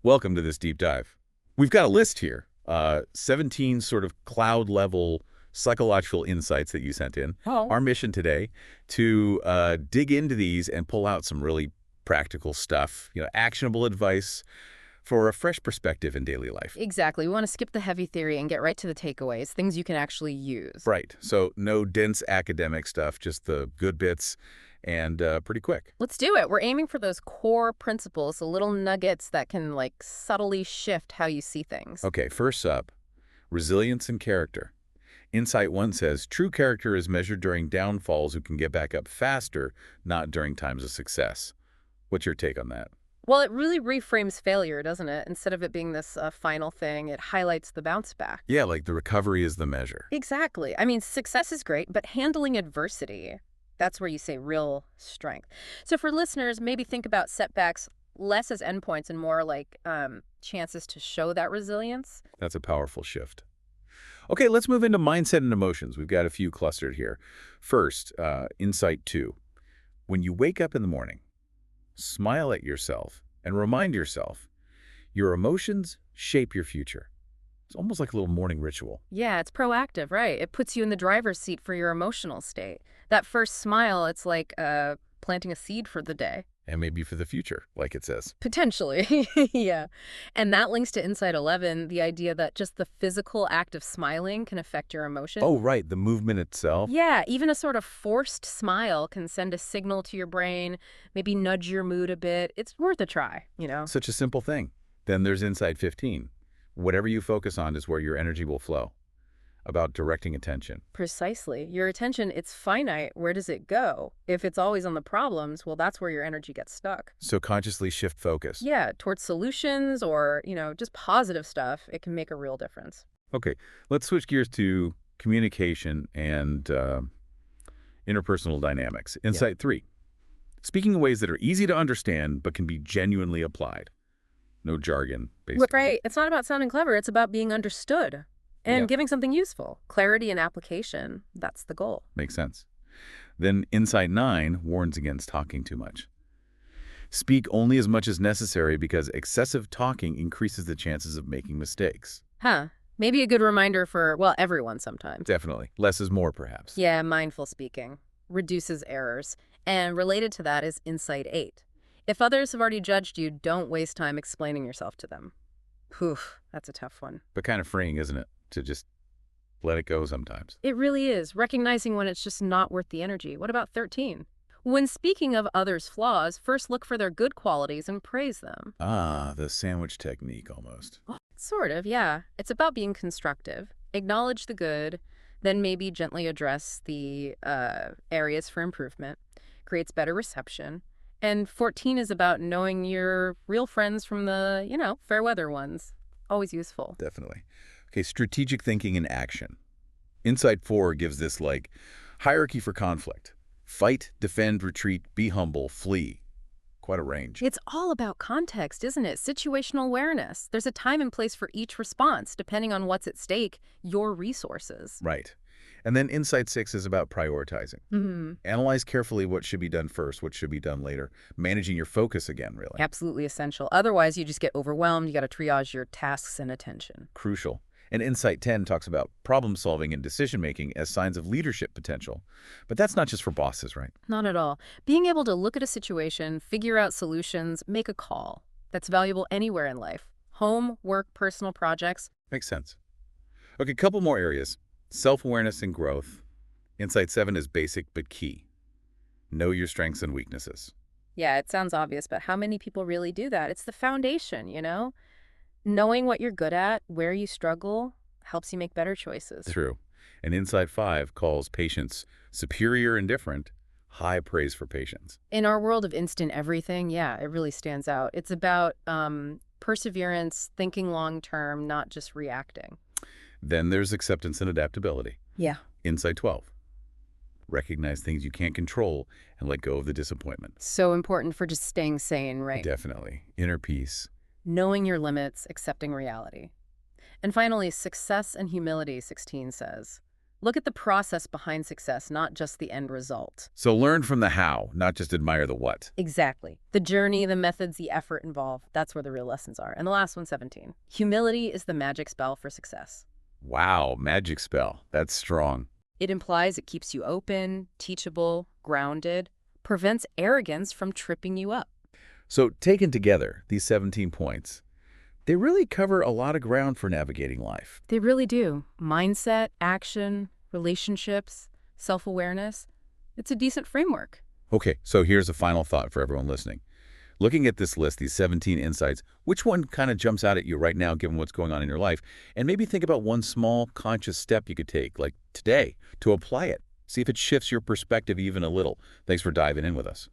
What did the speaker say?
Welcome to this deep dive. We've got a list here, 17 sort of cloud-level psychological insights that you sent in. Oh. Our mission today to dig into these and pull out some really practical stuff, actionable advice for a fresh perspective in daily life. Exactly. We want to skip the heavy theory and get right to the takeaways, things you can actually use. Right. So no dense academic stuff, just the good bits and pretty quick. Let's do it. We're aiming for those core principles, the little nuggets that can subtly shift how you see things. Okay, first up, resilience and character. Insight 1 says, true character is measured during downfalls who can get back up faster, not during times of success. What's your take on that? Well, it really reframes failure, doesn't it? Instead of it being this final thing, it highlights the bounce back. Yeah, like the recovery is the measure. Exactly. I mean, success is great, but handling adversity, that's where you say real strength. So for listeners, maybe think about setbacks less as endpoints and more like chances to show that resilience. That's a powerful shift. Okay, let's move into mindset and emotions. We've got a few clustered here. First, Insight 2. When you wake up in the morning, smile at yourself and remind yourself your emotions shape your future. It's almost like a little morning ritual. Yeah, it's proactive, right? It puts you in the driver's seat for your emotional state. That first smile, it's like planting a seed for the day. And maybe for the future, like it says. Potentially, yeah. And that links to Insight 11, the idea that just the physical act of smiling can affect your emotion. Oh, right, the movement itself. Yeah, even a sort of forced smile can send a signal to your brain, maybe nudge your mood a bit. It's worth a try, Such a simple thing. Then there's Insight 15. Whatever you focus on is where your energy will flow. About directing attention. Precisely. Your attention, it's finite. Where does it go? If it's always on the problems, well, that's where your energy gets stuck. So consciously shift focus. Yeah, towards solutions or, just positive stuff. It can make a real difference. Okay, let's switch gears to communication and interpersonal dynamics. Insight 3. Speaking in ways that are easy to understand but can be genuinely applied. No jargon, basically. Right. It's not about sounding clever. It's about being understood. And giving something useful. Clarity and application, that's the goal. Makes sense. Then Insight 9 warns against talking too much. Speak only as much as necessary because excessive talking increases the chances of making mistakes. Huh. Maybe a good reminder for, well, everyone sometimes. Definitely. Less is more, perhaps. Yeah, mindful speaking reduces errors. And related to that is Insight 8. If others have already judged you, don't waste time explaining yourself to them. Whew, that's a tough one. But kind of freeing, isn't it? To just let it go sometimes. It really is, recognizing when it's just not worth the energy. What about 13? When speaking of others' flaws, first look for their good qualities and praise them. Ah, the sandwich technique almost. Sort of, yeah. It's about being constructive. Acknowledge the good, then maybe gently address the areas for improvement. Creates better reception. And 14 is about knowing your real friends from the, fair weather ones. Always useful. Definitely. Okay, strategic thinking in action. Insight 4 gives this hierarchy for conflict. Fight, defend, retreat, be humble, flee. Quite a range. It's all about context, isn't it? Situational awareness. There's a time and place for each response, depending on what's at stake, your resources. Right. And then Insight 6 is about prioritizing. Analyze carefully what should be done first, what should be done later. Managing your focus again, really. Absolutely essential. Otherwise, you just get overwhelmed. You got to triage your tasks and attention. Crucial. And Insight 10 talks about problem solving and decision making as signs of leadership potential. But that's not just for bosses, right? Not at all. Being able to look at a situation, figure out solutions, make a call. That's valuable anywhere in life. Home, work, personal projects. Makes sense. Okay, couple more areas. Self-awareness and growth. Insight 7 is basic but key. Know your strengths and weaknesses. Yeah, it sounds obvious, but how many people really do that? It's the foundation, Knowing what you're good at, where you struggle, helps you make better choices. True. And Insight 5 calls patience superior and different. High praise for patience. In our world of instant everything, yeah, it really stands out. It's about perseverance, thinking long-term, not just reacting. Then there's acceptance and adaptability. Yeah. Insight 12. Recognize things you can't control and let go of the disappointment. So important for just staying sane, right? Definitely. Inner peace. Knowing your limits, accepting reality. And finally, success and humility, 16 says. Look at the process behind success, not just the end result. So learn from the how, not just admire the what. Exactly. The journey, the methods, the effort involved, that's where the real lessons are. And the last one, 17. Humility is the magic spell for success. Wow, magic spell. That's strong. It implies it keeps you open, teachable, grounded, prevents arrogance from tripping you up. So taken together, these 17 points, they really cover a lot of ground for navigating life. They really do. Mindset, action, relationships, self-awareness. It's a decent framework. Okay, so here's a final thought for everyone listening. Looking at this list, these 17 insights, which one kind of jumps out at you right now given what's going on in your life? And maybe think about one small conscious step you could take, like today, to apply it. See if it shifts your perspective even a little. Thanks for diving in with us.